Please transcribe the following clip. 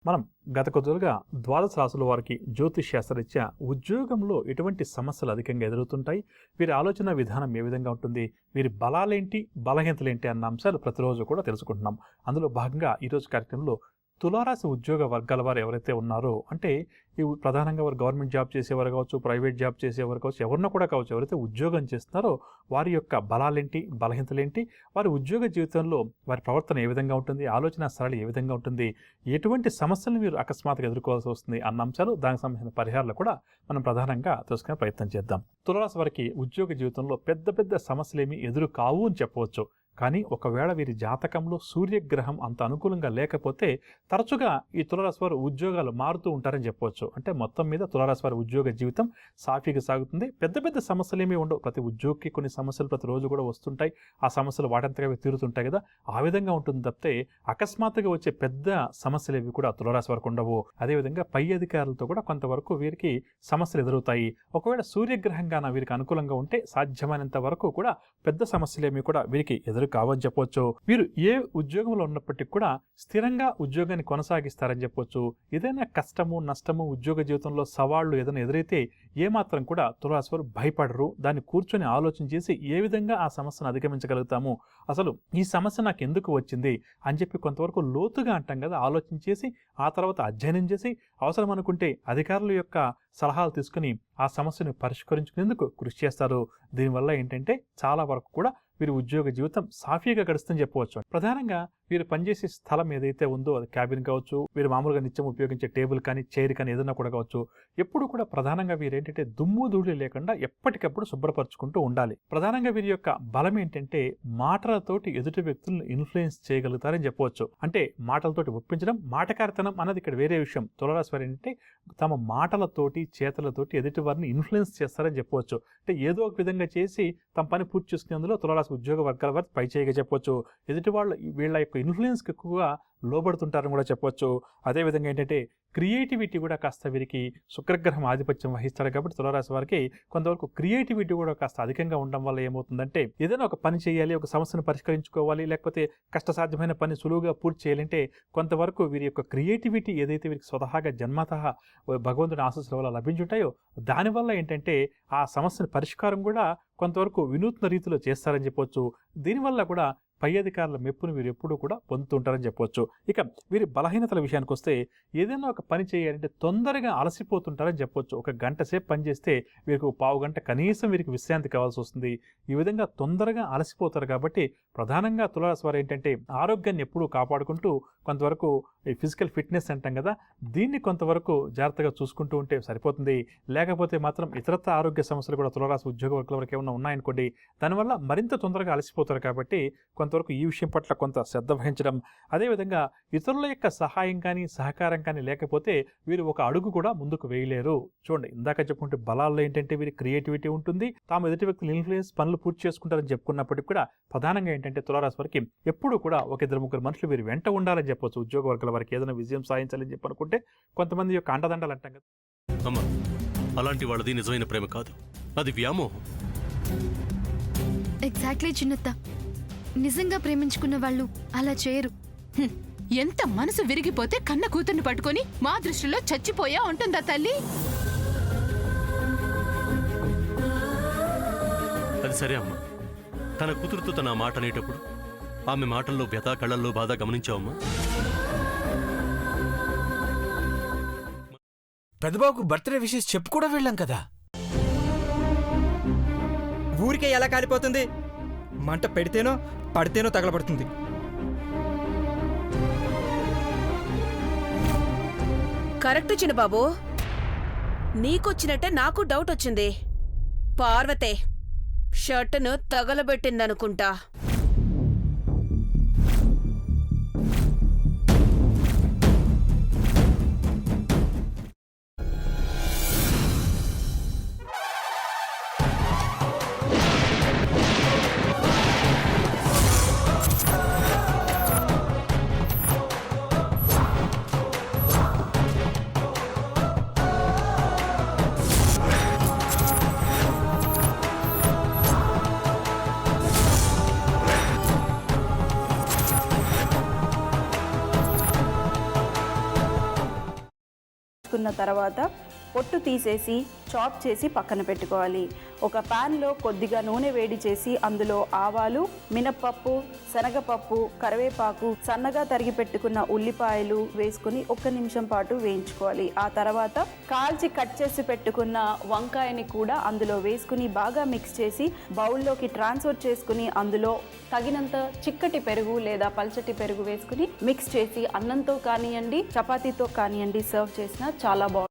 మనం గత కొద్దిగా ద్వాదశ రాశుల వారికి జ్యోతిష్ శాస్త్రరీత్యా ఉద్యోగంలో ఎటువంటి సమస్యలు అధికంగా ఎదురవుతుంటాయి, వీరి ఆలోచన విధానం ఏ విధంగా ఉంటుంది, వీరి బలాలేంటి బలహీనతలేంటి అన్న అంశాలు ప్రతిరోజు కూడా తెలుసుకుంటున్నాం. అందులో భాగంగా ఈరోజు కార్యక్రమంలో తులారాశి ఉద్యోగ వర్గాల వారు ఎవరైతే ఉన్నారో, అంటే ఈ ప్రధానంగా వారు గవర్నమెంట్ జాబ్ చేసేవారు కావచ్చు, ప్రైవేట్ జాబ్ చేసేవారు కావచ్చు, ఎవరినో కూడా కావచ్చు, ఎవరైతే ఉద్యోగం చేస్తున్నారో వారి యొక్క బలాలేంటి బలహీనతలేంటి, వారి ఉద్యోగ జీవితంలో వారి ప్రవర్తన ఏ విధంగా ఉంటుంది, ఆలోచన సరళి ఏ విధంగా ఉంటుంది, ఎటువంటి సమస్యలను మీరు అకస్మాత్తుగా ఎదుర్కోవాల్సి వస్తుంది అన్న అంశాలు, దానికి సంబంధించిన పరిహారాలు కూడా మనం ప్రధానంగా తెలుసుకునే ప్రయత్నం చేద్దాం. తులారాశి వారికి ఉద్యోగ జీవితంలో పెద్ద పెద్ద సమస్యలు ఏమీ ఎదురు కావు అని చెప్పవచ్చు. కానీ ఒకవేళ వీరి జాతకంలో సూర్యగ్రహం అంత అనుకూలంగా లేకపోతే తరచుగా ఈ తులారాశి వారు ఉద్యోగాలు మారుతూ ఉంటారని చెప్పవచ్చు. అంటే మొత్తం మీద తులారాశి వారి ఉద్యోగ జీవితం సాఫీగా సాగుతుంది. పెద్ద పెద్ద సమస్యలు ఏమీ ఉండవు. ప్రతి ఉద్యోగికి కొన్ని సమస్యలు ప్రతిరోజు కూడా వస్తుంటాయి. ఆ సమస్యలు వాటంతగా తీరుతుంటాయి కదా, ఆ విధంగా ఉంటుంది తప్పితే అకస్మాత్తుగా వచ్చే పెద్ద సమస్యలు ఏవి కూడా తులారాశి వారికి ఉండవు. అదేవిధంగా పై అధికారులతో కూడా కొంతవరకు వీరికి సమస్యలు ఎదురవుతాయి. ఒకవేళ సూర్యగ్రహంగా వీరికి అనుకూలంగా ఉంటే సాధ్యమైనంత వరకు కూడా పెద్ద సమస్యలు ఏమి కూడా వీరికి ఎదురు కావని చెప్పొచ్చు. వీరు ఏ ఉద్యోగంలో ఉన్నప్పటికీ కూడా స్థిరంగా ఉద్యోగాన్ని కొనసాగిస్తారని చెప్పొచ్చు. ఏదైనా కష్టము నష్టము ఉద్యోగ జీవితంలో సవాళ్లు ఏదైనా ఎదురైతే ఏమాత్రం కూడా తులారాశి వారు భయపడరు. దాన్ని కూర్చొని ఆలోచన చేసి ఏ విధంగా ఆ సమస్యను అధిగమించగలుగుతాము, అసలు ఈ సమస్య నాకు ఎందుకు వచ్చింది అని చెప్పి కొంతవరకు లోతుగా అంటాం కదా, ఆలోచన చేసి ఆ తర్వాత అధ్యయనం చేసి అవసరం అనుకుంటే అధికారుల యొక్క సలహాలు తీసుకుని ఆ సమస్యను పరిష్కరించుకునేందుకు కృషి చేస్తారు. దీనివల్ల ఏంటంటే చాలా వరకు కూడా వీరి ఉద్యోగ జీవితం సాఫీగా గడుస్తుందని చెప్పవచ్చు. ప్రధానంగా వీరు పనిచేసే స్థలం ఏదైతే ఉందో అది క్యాబిన్ కావచ్చు, వీరు మామూలుగా నిత్యం ఉపయోగించే టేబుల్ కానీ చైర్ కానీ ఏదైనా కూడా కావచ్చు, ఎప్పుడు కూడా ప్రధానంగా వీరు ఏంటంటే దుమ్ము ధూళి లేకుండా ఎప్పటికప్పుడు శుభ్రపరచుకుంటూ ఉండాలి. ప్రధానంగా వీరి యొక్క బలం ఏంటంటే మాటలతోటి ఎదుటి వ్యక్తులను ఇన్ఫ్లుయెన్స్ చేయగలుగుతారని చెప్పవచ్చు. అంటే మాటలతోటి ఒప్పించడం, మాటకారితనం అన్నది ఇక్కడ వేరే విషయం. తులారాశి వారు ఏంటంటే తమ మాటలతోటి చేతలతోటి ఎదుటి వారిని ఇన్ఫ్లుయెన్స్ చేస్తారని చెప్పవచ్చు. అంటే ఏదో ఒక విధంగా చేసి తమ పని పూర్తి చేసుకునేందులో తులారాశి ఉద్యోగ వర్గాల వారు పై చేయగా చెప్పవచ్చు. ఎదుటి వాళ్ళు వీళ్ళ యొక్క ఇన్ఫ్లుయెన్స్కి ఎక్కువగా లోబడుతుంటారని కూడా చెప్పవచ్చు. అదేవిధంగా ఏంటంటే క్రియేటివిటీ కూడా కాస్త వీరికి శుక్రగ్రహం ఆధిపత్యం వహిస్తారు కాబట్టి తులారాశి వారికి కొంతవరకు క్రియేటివిటీ కూడా కాస్త అధికంగా ఉండడం వల్ల ఏమవుతుందంటే ఏదైనా ఒక పని చేయాలి, ఒక సమస్యను పరిష్కరించుకోవాలి, లేకపోతే కష్టసాధ్యమైన పని సులువుగా పూర్తి చేయాలంటే కొంతవరకు వీరి యొక్క క్రియేటివిటీ ఏదైతే వీరికి స్వతహాగా జన్మతః భగవంతుని ఆశీస్సుల వల్ల లభించుంటాయో దానివల్ల ఏంటంటే ఆ సమస్యను పరిష్కారం కూడా కొంతవరకు వినూత్న రీతిలో చేస్తారని చెప్పవచ్చు. దీనివల్ల కూడా పై అధికారుల మెప్పును వీరు ఎప్పుడూ కూడా పొందుతుంటారని చెప్పవచ్చు. ఇక వీరి బలహీనతల విషయానికి వస్తే ఏదైనా ఒక పని చేయాలంటే తొందరగా అలసిపోతుంటారని చెప్పొచ్చు. ఒక గంట సేపు పనిచేస్తే వీరికి ఒక పావు గంట కనీసం వీరికి విశ్రాంతి కావాల్సి వస్తుంది. ఈ విధంగా తొందరగా అలసిపోతారు కాబట్టి ప్రధానంగా తులారాశి వారు ఏంటంటే ఆరోగ్యాన్ని ఎప్పుడూ కాపాడుకుంటూ కొంతవరకు ఈ ఫిజికల్ ఫిట్నెస్ అంటాం కదా, దీన్ని కొంతవరకు జాగ్రత్తగా చూసుకుంటూ ఉంటే సరిపోతుంది. లేకపోతే మాత్రం ఇతరత్ర ఆరోగ్య సమస్యలు కూడా తులారాశి ఉద్యోగ వర్గాల వరకు ఏమైనా ఉన్నాయనుకోండి, దానివల్ల మరింత తొందరగా అలసిపోతారు. కాబట్టి కొంతవరకు ఈ విషయం పట్ల కొంత శ్రద్ధ వహించడం, అదేవిధంగా ఇతరుల యొక్క సహాయం కానీ సహకారం కానీ లేకపోతే వీరు ఒక అడుగు కూడా ముందుకు వేయలేరు. చూడండి, ఇందాక చెప్పుకుంటే బలాల్లో ఏంటంటే వీరి క్రియేటివిటీ ఉంటుంది, తాము ఎదుటి వ్యక్తులు ఇన్ఫ్లుయెన్స్ పనులు పూర్తి చేసుకుంటారని చెప్పుకున్నప్పటికీ కూడా ప్రధానంగా ఏంటంటే తులారాశి వారికి ఎప్పుడు కూడా ఒక ఇద్దరు ముగ్గురు మనుషులు వీరు వెంట ఉండాలని చెప్పొచ్చు. ఉద్యోగ వర్గాల వారికి ఏదైనా విజయం సాధించాలని చెప్పి అనుకుంటే కొంతమంది యొక్క అండదండలు అంటాం కదా, అమ్మా అలాంటి వాళ్ళది నిజమైన ప్రేమ కాదు, అది వ్యామోహం. ఎగ్జాక్ట్లీ చిన్నత్త, నిజంగా ప్రేమించుకున్న వాళ్ళు అలా చేయరు. ఎంత మనసు విరిగిపోతే కన్న కూతుర్ని పట్టుకొని మా దృష్టిలో చచ్చిపోయా ఉంటుందా తల్లి? అది సరే అమ్మా, తన కూతురుతో తన మాట అనేటప్పుడు ఆమె మాటల్లో వ్యథ, కళ్ళల్లో బాధ గమనించావమ్మా? పెద్దబాబుకు బర్త్డే విషెస్ చెప్పు కూడా వెళ్ళాం కదా. ఊరికే ఎలా కాలిపోతుంది? మంట పెడితేనో పడితేనో తగలబడుతుంది. కరెక్ట్ చిన్నబాబు, నీకొచ్చినట్టే నాకు డౌట్ వచ్చింది. పార్వతే షర్టును తగలబెట్టిందనుకుంటా. తీసుకున్న తర్వాత పొట్టు తీసేసి చాప్ చేసి పక్కన పెట్టుకోవాలి. ఒక ప్యాన్లో కొద్దిగా నూనె వేడి చేసి అందులో ఆవాలు, మినప్పప్పు, శనగపప్పు, కరివేపాకు, సన్నగా తరిగి పెట్టుకున్న ఉల్లిపాయలు వేసుకుని 1 నిమిషం పాటు వేయించుకోవాలి. ఆ తర్వాత కాల్చి కట్ చేసి పెట్టుకున్న వంకాయని కూడా అందులో వేసుకుని బాగా మిక్స్ చేసి బౌల్లోకి ట్రాన్స్ఫర్ చేసుకుని అందులో తగినంత చిక్కటి పెరుగు లేదా పల్చటి పెరుగు వేసుకుని మిక్స్ చేసి అన్నంతో కానివ్వండి, చపాతీతో కానివ్వండి సర్వ్ చేసినా చాలా బాగుంటుంది.